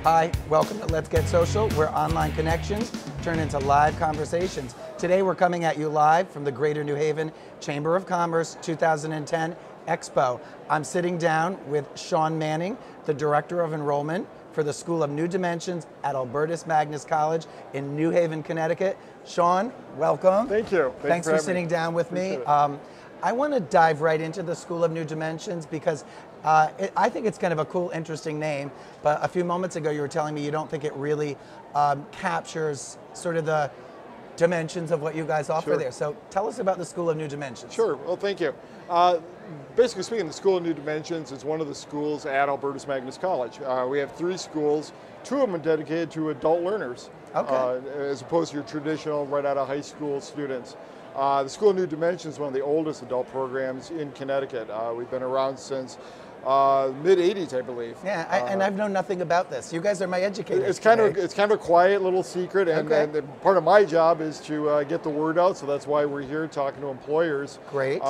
Hi, welcome to Let's Get Social, where online connections turn into live conversations. Today we're coming at you live from the Greater New Haven Chamber of Commerce 2010 Expo. I'm sitting down with Shaun Manning, the Director of Enrollment for the School of New Dimensions at Albertus Magnus College in New Haven, Connecticut. Shaun, welcome. Thank you. Thanks for sitting down with me. I want to dive right into the School of New Dimensions because I think it's kind of a cool, interesting name, but a few moments ago you were telling me you don't think it really captures sort of the dimensions of what you guys offer there. So tell us about the School of New Dimensions. Sure, well thank you. Basically speaking, the School of New Dimensions is one of the schools at Albertus Magnus College. We have 3 schools, 2 of them are dedicated to adult learners, as opposed to your traditional right out of high school students. The School of New Dimensions is one of the oldest adult programs in Connecticut. We've been around since mid-'80s, I believe. Yeah, and I've known nothing about this. You guys are my educators. It's kind of a quiet little secret, and part of my job is to get the word out. So that's why we're here talking to employers. Great.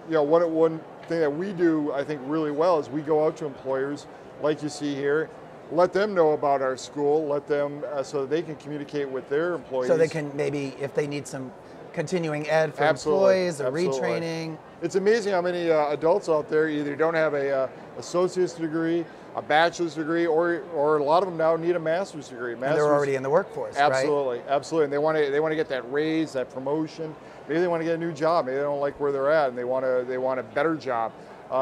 You know, one thing that we do, I think, really well is we go out to employers, like you see here, let them know about our school, let them so that they can communicate with their employees. So they can maybe, if they need some continuing ed for employees or retraining. It's amazing how many adults out there either don't have a associate's degree, a bachelor's degree, or a lot of them now need a master's degree. And they're already in the workforce, absolutely, right? Absolutely, and they want to get that raise, that promotion. Maybe they want to get a new job. Maybe they don't like where they're at, and they want a better job.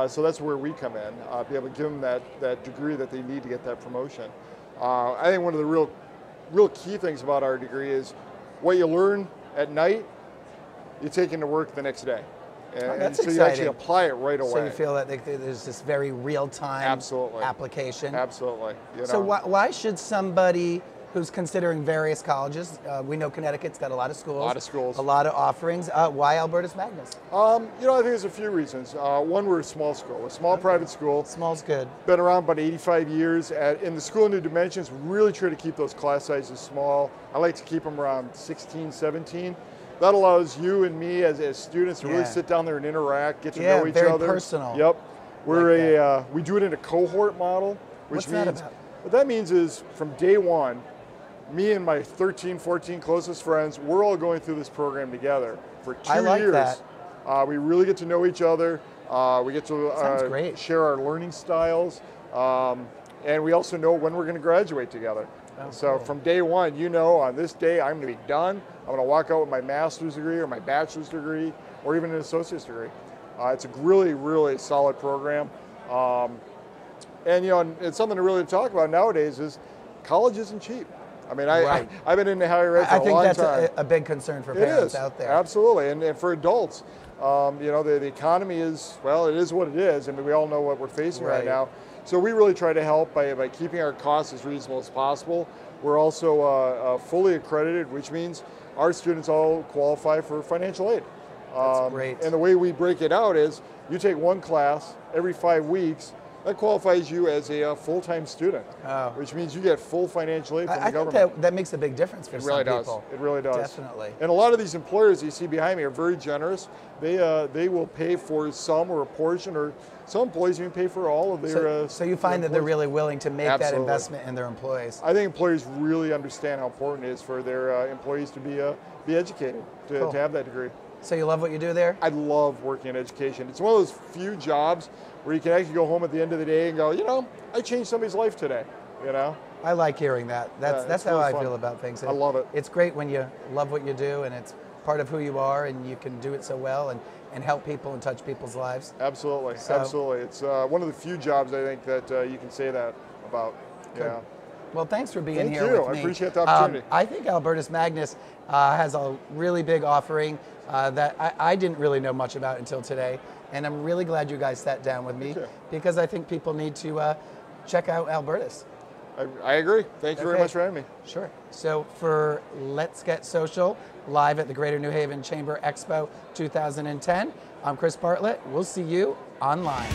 So that's where we come in, be able to give them that degree that they need to get that promotion. I think one of the real key things about our degree is what you learn at night, you take into work the next day. And so you actually apply it right away. So you feel that there's this very real-time application. Absolutely. You know. So why should somebody who's considering various colleges, we know Connecticut's got a lot of schools. A lot of offerings. Why Albertus Magnus? You know, I think there's a few reasons. One, we're a small school, a small private school. Small's good. Been around about 85 years. In the School of New Dimensions, really try to keep those class sizes small. I like to keep them around 16, 17. That allows you and me as students to really sit down there and interact, get to know each other. Very personal. Yep. We're we do it in a cohort model, which What's that about? What that means is from day one, me and my 13, 14 closest friends, we're all going through this program together for 2 years. That. We really get to know each other. We get to share our learning styles. And we also know when we're going to graduate together. So from day one, you know, on this day, I'm going to be done. I'm going to walk out with my master's degree or my bachelor's degree or even an associate's degree. It's a really, really solid program. And, you know, it's something to really talk about nowadays is college isn't cheap. I mean, I've been in the higher ed for a long time. I think that's a big concern for parents out there. Absolutely, and for adults. You know, the economy is, well, it is what it is. I mean, we all know what we're facing right now. So we really try to help by keeping our costs as reasonable as possible. We're also fully accredited, which means our students all qualify for financial aid. That's great. And the way we break it out is you take one class every 5 weeks. That qualifies you as a full-time student, which means you get full financial aid from the government. I think that makes a big difference for some people. It really does. Definitely. And a lot of these employers you see behind me are very generous. They will pay for some or a portion, or some employees even pay for all of their. So you find that they're really willing to make that investment in their employees. I think employers really understand how important it is for their employees to be educated, to have that degree. So you love what you do there? I love working in education. It's one of those few jobs where you can actually go home at the end of the day and go, you know, I changed somebody's life today, you know? I like hearing that. That's how I feel about things. I love it. It's great when you love what you do and it's part of who you are and you can do it so well and help people and touch people's lives. Absolutely, absolutely. It's one of the few jobs I think that you can say that about. Yeah. Well, thanks for being here with me. I appreciate the opportunity. I think Albertus Magnus has a really big offering that I didn't really know much about until today. And I'm really glad you guys sat down with me because I think people need to check out Albertus. I agree. Thank you very much for having me. Sure. So for Let's Get Social, live at the Greater New Haven Chamber Expo 2010, I'm Chris Bartlett. We'll see you online.